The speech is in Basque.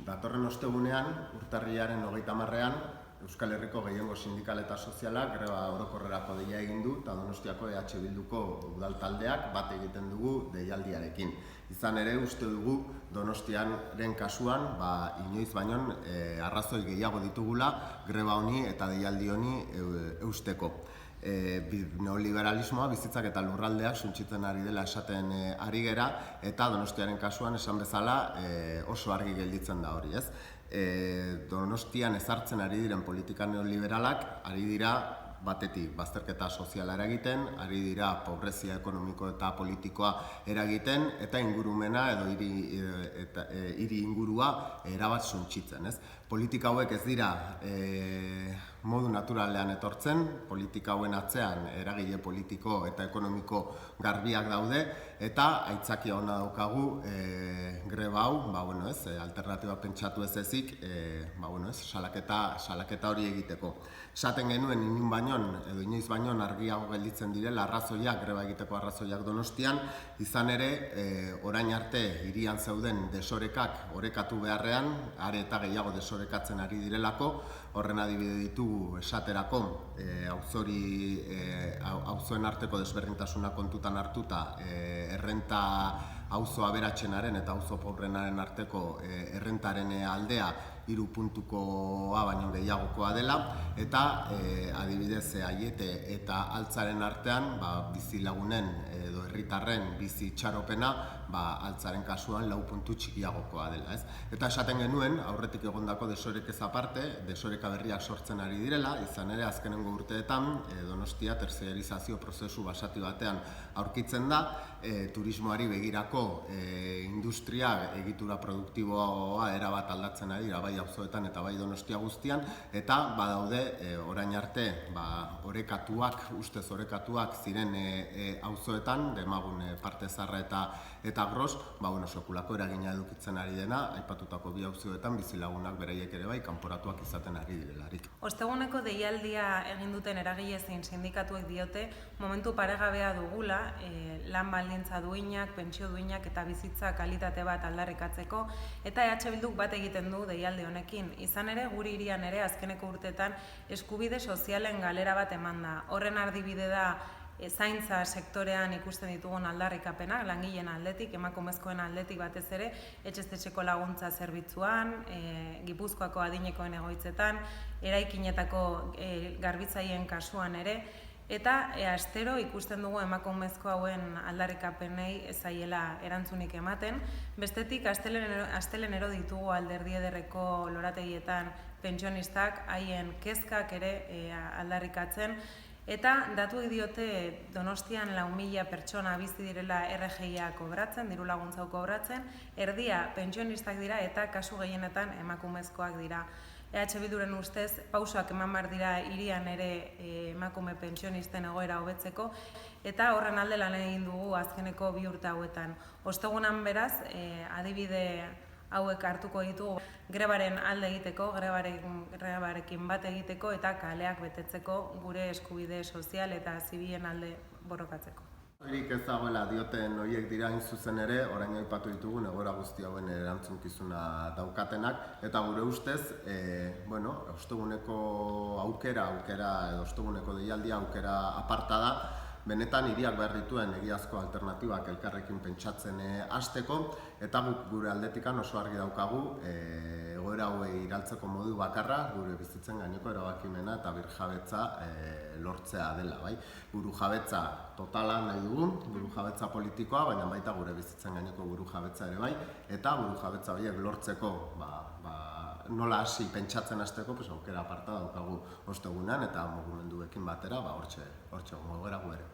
Datorren ostegunean, urtarrilaren 30ean, Euskal Herriko gehiengo sindikal eta sozialak greba orokorrerako deia egin du eta Donostiako Bilduko udal taldeak bat egiten dugu deialdiarekin. Izan ere, uste dugu Donostiaren kasuan, inoiz baino arrazoi gehiago ditugula greba honi eta deialdi honi eusteko. Neoliberalismoa bizitzak eta lurraldeak suntsitzen ari dela esaten ari gera, eta Donostiaren kasuan esan bezala oso argi gelditzen da hori, ez? Donostian ezartzen ari diren politika neoliberalak ari dira batetik bazterketa soziala eragiten, ari dira pobrezia ekonomiko eta politikoa eragiten, eta ingurumena edo hiri ingurua erabat suntsitzen, ez? Politika hauek ez dira modu naturalean etortzen, politika hauen atzean eragile politiko eta ekonomiko garbiak daude, eta aitzakia ona daukagu greba hau, alternatiba pentsatu ez ezik, salaketa hori egiteko. Esaten genuen inoiz baino argiago gelditzen direla arrazoiak, greba egiteko arrazoiak Donostian, izan ere orain arte hirian zeuden desorekak orekatu beharrean, are eta gehiago desorekatzen ari direlako, horren adibide ditugu esaterako auzoen arteko desberdintasuna kontutan hartuta, errenta auzo aberatsenaren eta auzo pobrenaren arteko errentaren aldea 3 puntukoa baino gehiagokoa dela, eta adibidez Aiete eta Altzaren artean bizilagunen edo herritarren bizi itxaropena Altzaren kasuan 4 puntu txikiagokoa dela, ez? Eta esaten genuen, aurretik egondako desorekez aparte, desoreka berriak sortzen ari direla, izan ere azkenengo urteetan Donostia terziarizazio prozesu basati batean aurkitzen da, turismoari begirako industria egitura produktiboa erabat aldatzen ari dira, bai auzoetan eta bai Donostia guztian, eta badaude orain arte ustez orekatuak ziren auzoetan, Demagun, Parte Zaharra eta Gros, sekulako eragina edukitzen ari dena, aipatutako bi auzoetan bizilagunak beraiek ere bai kanporatuak izaten ari direlarik. Osteguneko deialdia egin duten eragile zein sindikatuek diote momentu paregabea dugula lan baldintza duinak, pentsio duinak eta bizitza kalitate bat aldarrikatzeko, eta Bilduk bat egiten du deialdi honekin. Izan ere, guri hirian ere azkeneko urteetan eskubide sozialen galera bat eman da. Horren adibide da zaintza sektorean ikusten ditugun aldarrikapenak, langileen aldetik, emakumezkoen aldetik batez ere, etxez-etxeko laguntza zerbitzuan, Gipuzkoako adinekoen egoitzetan, eraikinetako garbitzaileen kasuan ere, eta astero ikusten dugu emakumezko hauen aldarrikapenei ez zaiela erantzunik ematen. Bestetik, astelehen ditugu Alderdi Ederreko lorategietan pentsionistak haien kezkak ere aldarrikatzen, eta datuek diote Donostian 4.000 pertsona bizi direla RGIa kobratzen, diru laguntza kobratzen, erdia pentsionistak dira eta kasu gehienetan emakumezkoak dira. Bilduren ustez, pausoak eman behar dira hirian ere emakume pentsionisten egoera hobetzeko, eta horren alde lan egin dugu azkeneko 2 urte hauetan. Ostegunan beraz, adibide hauek hartuko ditugu grebaren alde egiteko, grebarekin bat egiteko eta kaleak betetzeko gure eskubide sozial eta zibilen alde borrokatzeko. Erik ez dagoela dioten horiek dira hain zuzen ere, orain aipatu ditugun egoera guzti hauen erantzunkizuna daukatenak, eta gure ustez, osteguneko aukera edo osteguneko deialdia aukera aparta da, benetan hiriak behar dituen egiazko alternatibak elkarrekin pentsatzen hasteko, eta gure aldetikan oso argi daukagu egoera hauei iraltzeko modu bakarra gure bizitzen gaineko erabakimena eta birjabetza lortzea dela, bai? Burujabetza totala nahi dugun, burujabetza politikoa, baina baita gure bizitzen gaineko burujabetza ere bai, eta burujabetza horiek lortzeko nola hasi pentsatzen hasteko aukera aparta daukagu ostegunean, eta mugimenduekin batera hortxe gogera gu ere.